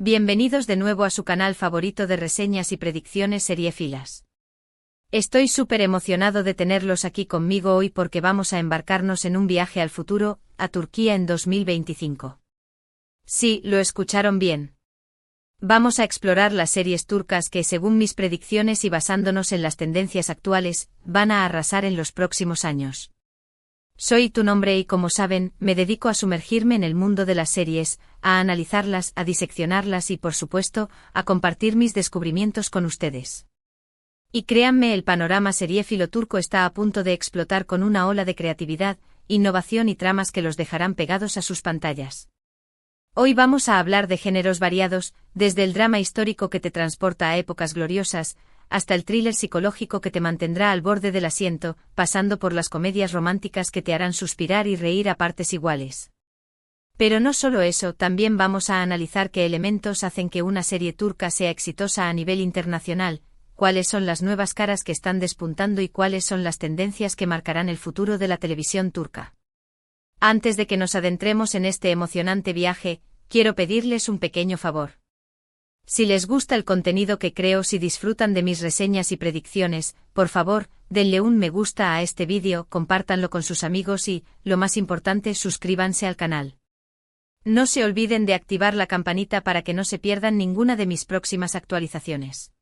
Bienvenidos de nuevo a su canal favorito de reseñas y predicciones seriéfilas. Estoy súper emocionado de tenerlos aquí conmigo hoy porque vamos a embarcarnos en un viaje al futuro, a Turquía en 2025. Sí, lo escucharon bien. Vamos a explorar las series turcas que, según mis predicciones y basándonos en las tendencias actuales, van a arrasar en los próximos años. Soy tu nombre y, como saben, me dedico a sumergirme en el mundo de las series, a analizarlas, a diseccionarlas y, por supuesto, a compartir mis descubrimientos con ustedes. Y créanme, el panorama seriéfilo turco está a punto de explotar con una ola de creatividad, innovación y tramas que los dejarán pegados a sus pantallas. Hoy vamos a hablar de géneros variados, desde el drama histórico que te transporta a épocas gloriosas, hasta el thriller psicológico que te mantendrá al borde del asiento, pasando por las comedias románticas que te harán suspirar y reír a partes iguales. Pero no solo eso, también vamos a analizar qué elementos hacen que una serie turca sea exitosa a nivel internacional, cuáles son las nuevas caras que están despuntando y cuáles son las tendencias que marcarán el futuro de la televisión turca. Antes de que nos adentremos en este emocionante viaje, quiero pedirles un pequeño favor. Si les gusta el contenido que creo, si disfrutan de mis reseñas y predicciones, por favor, denle un me gusta a este vídeo, compártanlo con sus amigos y, lo más importante, suscríbanse al canal. No se olviden de activar la campanita para que no se pierdan ninguna de mis próximas actualizaciones.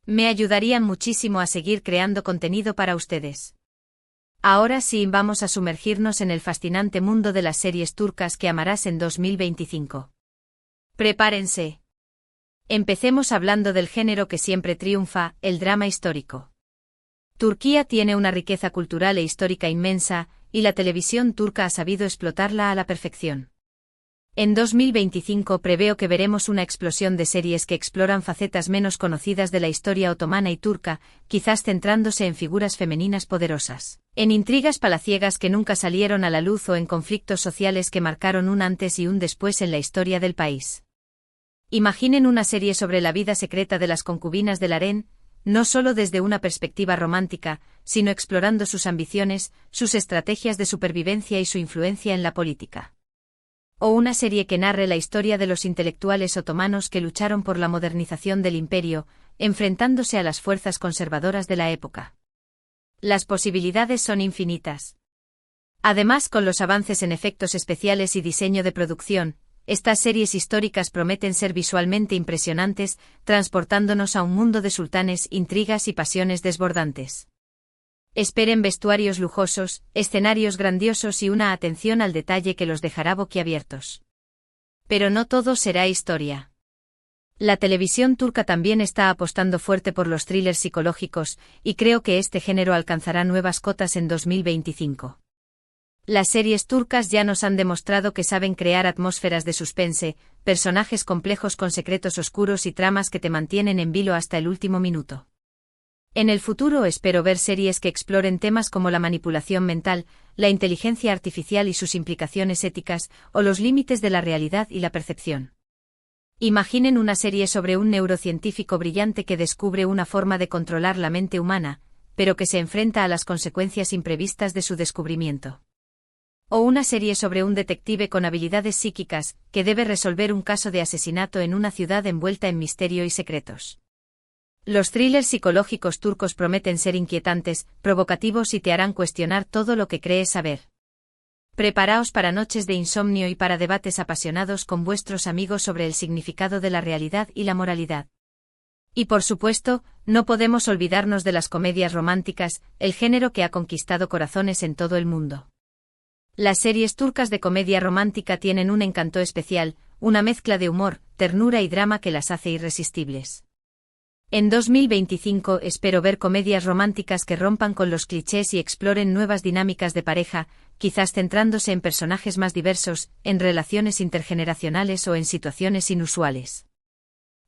Me ayudarían muchísimo a seguir creando contenido para ustedes. Ahora sí, vamos a sumergirnos en el fascinante mundo de las series turcas que amarás en 2025. Prepárense. Empecemos hablando del género que siempre triunfa, el drama histórico. Turquía tiene una riqueza cultural e histórica inmensa, y la televisión turca ha sabido explotarla a la perfección. En 2025 preveo que veremos una explosión de series que exploran facetas menos conocidas de la historia otomana y turca, quizás centrándose en figuras femeninas poderosas, en intrigas palaciegas que nunca salieron a la luz o en conflictos sociales que marcaron un antes y un después en la historia del país. Imaginen una serie sobre la vida secreta de las concubinas del harén, no solo desde una perspectiva romántica, sino explorando sus ambiciones, sus estrategias de supervivencia y su influencia en la política. O una serie que narre la historia de los intelectuales otomanos que lucharon por la modernización del imperio, enfrentándose a las fuerzas conservadoras de la época. Las posibilidades son infinitas. Además, con los avances en efectos especiales y diseño de producción, estas series históricas prometen ser visualmente impresionantes, transportándonos a un mundo de sultanes, intrigas y pasiones desbordantes. Esperen vestuarios lujosos, escenarios grandiosos y una atención al detalle que los dejará boquiabiertos. Pero no todo será historia. La televisión turca también está apostando fuerte por los thrillers psicológicos, y creo que este género alcanzará nuevas cotas en 2025. Las series turcas ya nos han demostrado que saben crear atmósferas de suspense, personajes complejos con secretos oscuros y tramas que te mantienen en vilo hasta el último minuto. En el futuro espero ver series que exploren temas como la manipulación mental, la inteligencia artificial y sus implicaciones éticas, o los límites de la realidad y la percepción. Imaginen una serie sobre un neurocientífico brillante que descubre una forma de controlar la mente humana, pero que se enfrenta a las consecuencias imprevistas de su descubrimiento. O una serie sobre un detective con habilidades psíquicas, que debe resolver un caso de asesinato en una ciudad envuelta en misterio y secretos. Los thrillers psicológicos turcos prometen ser inquietantes, provocativos y te harán cuestionar todo lo que crees saber. Preparaos para noches de insomnio y para debates apasionados con vuestros amigos sobre el significado de la realidad y la moralidad. Y por supuesto, no podemos olvidarnos de las comedias románticas, el género que ha conquistado corazones en todo el mundo. Las series turcas de comedia romántica tienen un encanto especial, una mezcla de humor, ternura y drama que las hace irresistibles. En 2025 espero ver comedias románticas que rompan con los clichés y exploren nuevas dinámicas de pareja, quizás centrándose en personajes más diversos, en relaciones intergeneracionales o en situaciones inusuales.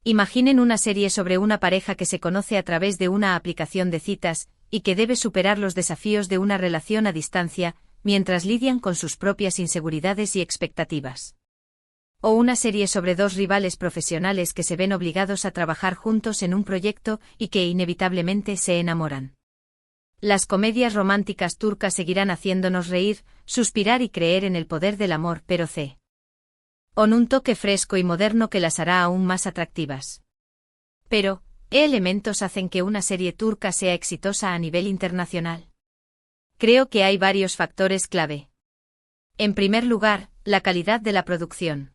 Imaginen una serie sobre una pareja que se conoce a través de una aplicación de citas, y que debe superar los desafíos de una relación a distancia, mientras lidian con sus propias inseguridades y expectativas. O una serie sobre dos rivales profesionales que se ven obligados a trabajar juntos en un proyecto y que inevitablemente se enamoran. Las comedias románticas turcas seguirán haciéndonos reír, suspirar y creer en el poder del amor, pero Con un toque fresco y moderno que las hará aún más atractivas. Pero, ¿qué elementos hacen que una serie turca sea exitosa a nivel internacional? Creo que hay varios factores clave. En primer lugar, la calidad de la producción.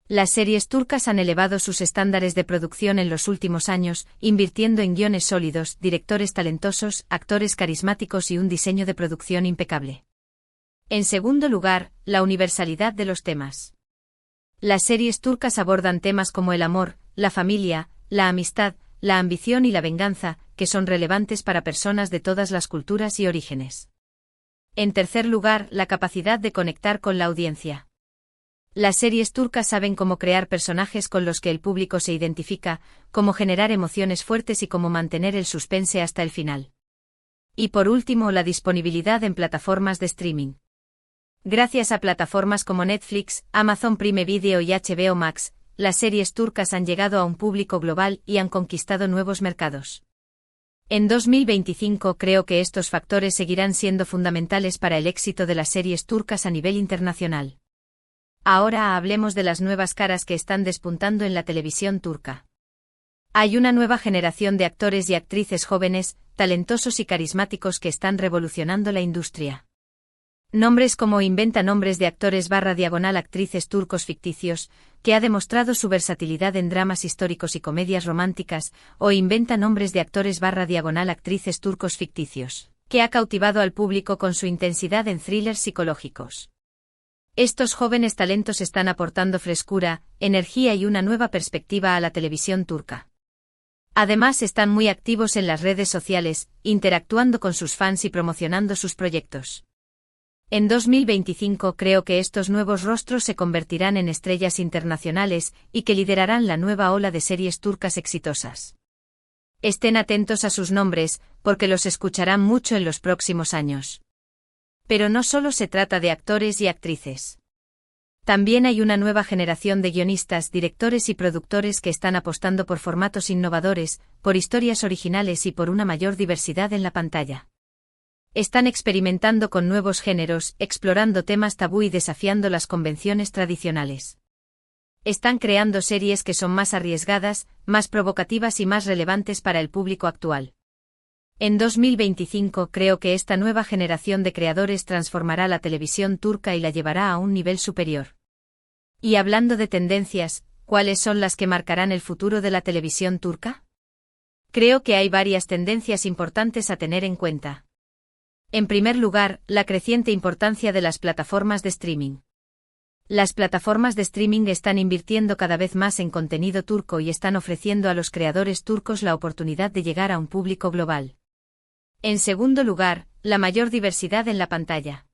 Las series turcas han elevado sus estándares de producción en los últimos años, invirtiendo en guiones sólidos, directores talentosos, actores carismáticos y un diseño de producción impecable. En segundo lugar, la universalidad de los temas. Las series turcas abordan temas como el amor, la familia, la amistad, la ambición y la venganza, que son relevantes para personas de todas las culturas y orígenes. En tercer lugar, la capacidad de conectar con la audiencia. Las series turcas saben cómo crear personajes con los que el público se identifica, cómo generar emociones fuertes y cómo mantener el suspense hasta el final. Y por último, la disponibilidad en plataformas de streaming. Gracias a plataformas como Netflix, Amazon Prime Video y HBO Max, las series turcas han llegado a un público global y han conquistado nuevos mercados. En 2025 creo que estos factores seguirán siendo fundamentales para el éxito de las series turcas a nivel internacional. Ahora hablemos de las nuevas caras que están despuntando en la televisión turca. Hay una nueva generación de actores y actrices jóvenes, talentosos y carismáticos que están revolucionando la industria. Nombres como Inventa nombres de actores/actrices turcos ficticios, que ha demostrado su versatilidad en dramas históricos y comedias románticas, o Inventa nombres de actores/actrices turcos ficticios, que ha cautivado al público con su intensidad en thrillers psicológicos. Estos jóvenes talentos están aportando frescura, energía y una nueva perspectiva a la televisión turca. Además, están muy activos en las redes sociales, interactuando con sus fans y promocionando sus proyectos. En 2025 creo que estos nuevos rostros se convertirán en estrellas internacionales y que liderarán la nueva ola de series turcas exitosas. Estén atentos a sus nombres, porque los escucharán mucho en los próximos años. Pero no solo se trata de actores y actrices. También hay una nueva generación de guionistas, directores y productores que están apostando por formatos innovadores, por historias originales y por una mayor diversidad en la pantalla. Están experimentando con nuevos géneros, explorando temas tabú y desafiando las convenciones tradicionales. Están creando series que son más arriesgadas, más provocativas y más relevantes para el público actual. En 2025 creo que esta nueva generación de creadores transformará la televisión turca y la llevará a un nivel superior. Y hablando de tendencias, ¿cuáles son las que marcarán el futuro de la televisión turca? Creo que hay varias tendencias importantes a tener en cuenta. En primer lugar, la creciente importancia de las plataformas de streaming. Las plataformas de streaming están invirtiendo cada vez más en contenido turco y están ofreciendo a los creadores turcos la oportunidad de llegar a un público global. En segundo lugar, la mayor diversidad en la pantalla.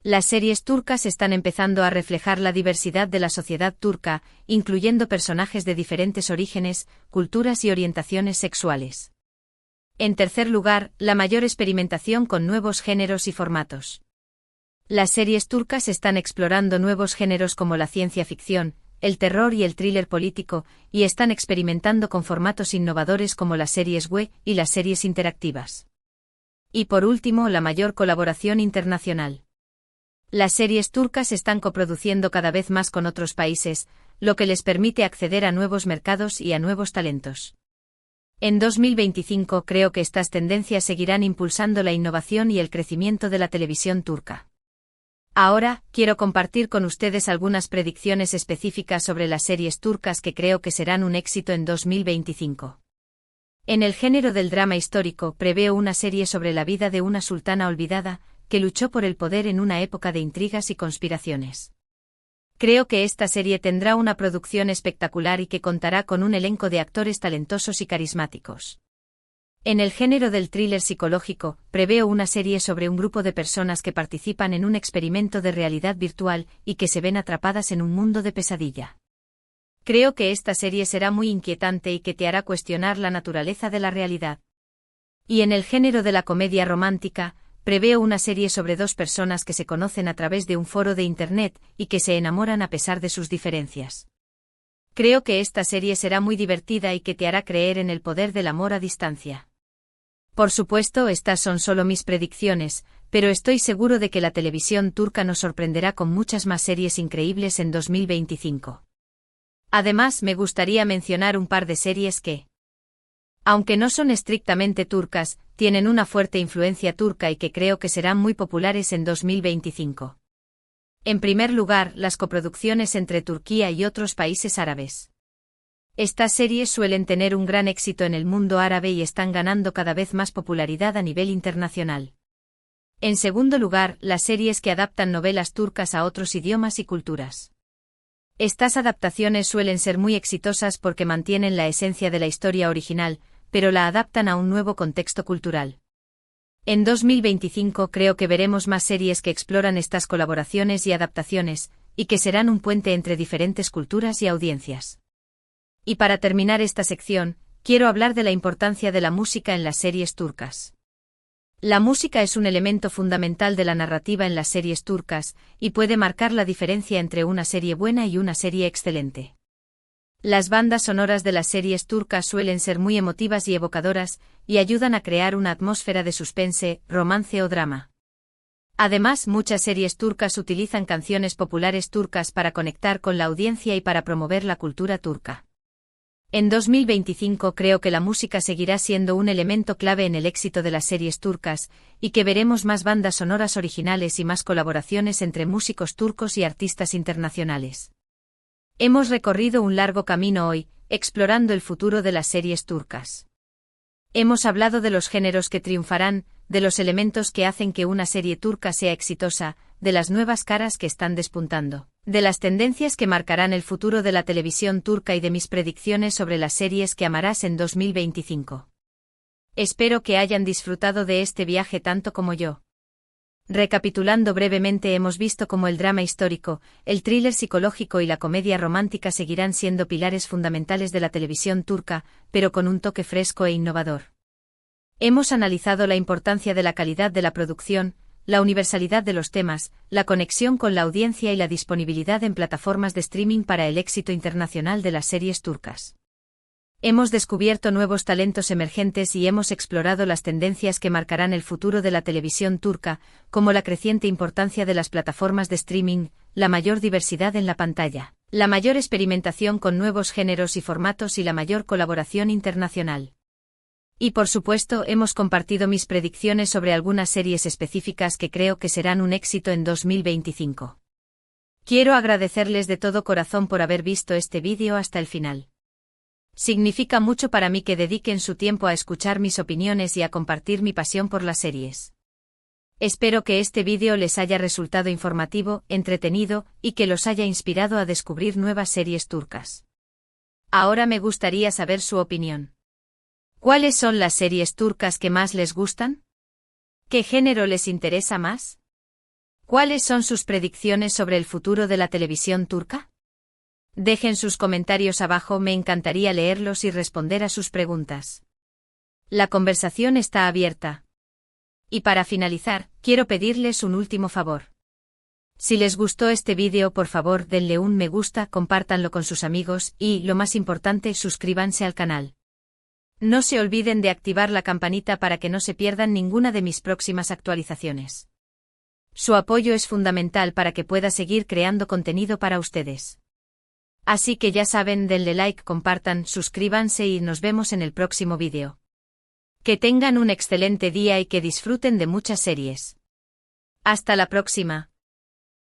Las series turcas están empezando a reflejar la diversidad de la sociedad turca, incluyendo personajes de diferentes orígenes, culturas y orientaciones sexuales. En tercer lugar, la mayor experimentación con nuevos géneros y formatos. Las series turcas están explorando nuevos géneros como la ciencia ficción, el terror y el thriller político, y están experimentando con formatos innovadores como las series web y las series interactivas. Y por último, la mayor colaboración internacional. Las series turcas están coproduciendo cada vez más con otros países, lo que les permite acceder a nuevos mercados y a nuevos talentos. En 2025 creo que estas tendencias seguirán impulsando la innovación y el crecimiento de la televisión turca. Ahora, quiero compartir con ustedes algunas predicciones específicas sobre las series turcas que creo que serán un éxito en 2025. En el género del drama histórico, preveo una serie sobre la vida de una sultana olvidada, que luchó por el poder en una época de intrigas y conspiraciones. Creo que esta serie tendrá una producción espectacular y que contará con un elenco de actores talentosos y carismáticos. En el género del thriller psicológico, preveo una serie sobre un grupo de personas que participan en un experimento de realidad virtual y que se ven atrapadas en un mundo de pesadilla. Creo que esta serie será muy inquietante y que te hará cuestionar la naturaleza de la realidad. Y en el género de la comedia romántica, preveo una serie sobre dos personas que se conocen a través de un foro de Internet y que se enamoran a pesar de sus diferencias. Creo que esta serie será muy divertida y que te hará creer en el poder del amor a distancia. Por supuesto, estas son solo mis predicciones, pero estoy seguro de que la televisión turca nos sorprenderá con muchas más series increíbles en 2025. Además, me gustaría mencionar un par de series que, aunque no son estrictamente turcas, tienen una fuerte influencia turca y que creo que serán muy populares en 2025. En primer lugar, las coproducciones entre Turquía y otros países árabes. Estas series suelen tener un gran éxito en el mundo árabe y están ganando cada vez más popularidad a nivel internacional. En segundo lugar, las series que adaptan novelas turcas a otros idiomas y culturas. Estas adaptaciones suelen ser muy exitosas porque mantienen la esencia de la historia original, pero la adaptan a un nuevo contexto cultural. En 2025 creo que veremos más series que exploran estas colaboraciones y adaptaciones, y que serán un puente entre diferentes culturas y audiencias. Y para terminar esta sección, quiero hablar de la importancia de la música en las series turcas. La música es un elemento fundamental de la narrativa en las series turcas, y puede marcar la diferencia entre una serie buena y una serie excelente. Las bandas sonoras de las series turcas suelen ser muy emotivas y evocadoras, y ayudan a crear una atmósfera de suspense, romance o drama. Además, muchas series turcas utilizan canciones populares turcas para conectar con la audiencia y para promover la cultura turca. En 2025 creo que la música seguirá siendo un elemento clave en el éxito de las series turcas, y que veremos más bandas sonoras originales y más colaboraciones entre músicos turcos y artistas internacionales. Hemos recorrido un largo camino hoy, explorando el futuro de las series turcas. Hemos hablado de los géneros que triunfarán, de los elementos que hacen que una serie turca sea exitosa, de las nuevas caras que están despuntando, de las tendencias que marcarán el futuro de la televisión turca y de mis predicciones sobre las series que amarás en 2025. Espero que hayan disfrutado de este viaje tanto como yo. Recapitulando brevemente, hemos visto cómo el drama histórico, el thriller psicológico y la comedia romántica seguirán siendo pilares fundamentales de la televisión turca, pero con un toque fresco e innovador. Hemos analizado la importancia de la calidad de la producción, la universalidad de los temas, la conexión con la audiencia y la disponibilidad en plataformas de streaming para el éxito internacional de las series turcas. Hemos descubierto nuevos talentos emergentes y hemos explorado las tendencias que marcarán el futuro de la televisión turca, como la creciente importancia de las plataformas de streaming, la mayor diversidad en la pantalla, la mayor experimentación con nuevos géneros y formatos y la mayor colaboración internacional. Y por supuesto, hemos compartido mis predicciones sobre algunas series específicas que creo que serán un éxito en 2025. Quiero agradecerles de todo corazón por haber visto este vídeo hasta el final. Significa mucho para mí que dediquen su tiempo a escuchar mis opiniones y a compartir mi pasión por las series. Espero que este vídeo les haya resultado informativo, entretenido, y que los haya inspirado a descubrir nuevas series turcas. Ahora me gustaría saber su opinión. ¿Cuáles son las series turcas que más les gustan? ¿Qué género les interesa más? ¿Cuáles son sus predicciones sobre el futuro de la televisión turca? Dejen sus comentarios abajo, me encantaría leerlos y responder a sus preguntas. La conversación está abierta. Y para finalizar, quiero pedirles un último favor. Si les gustó este vídeo, por favor denle un me gusta, compártanlo con sus amigos y, lo más importante, suscríbanse al canal. No se olviden de activar la campanita para que no se pierdan ninguna de mis próximas actualizaciones. Su apoyo es fundamental para que pueda seguir creando contenido para ustedes. Así que ya saben, denle like, compartan, suscríbanse y nos vemos en el próximo vídeo. Que tengan un excelente día y que disfruten de muchas series. Hasta la próxima.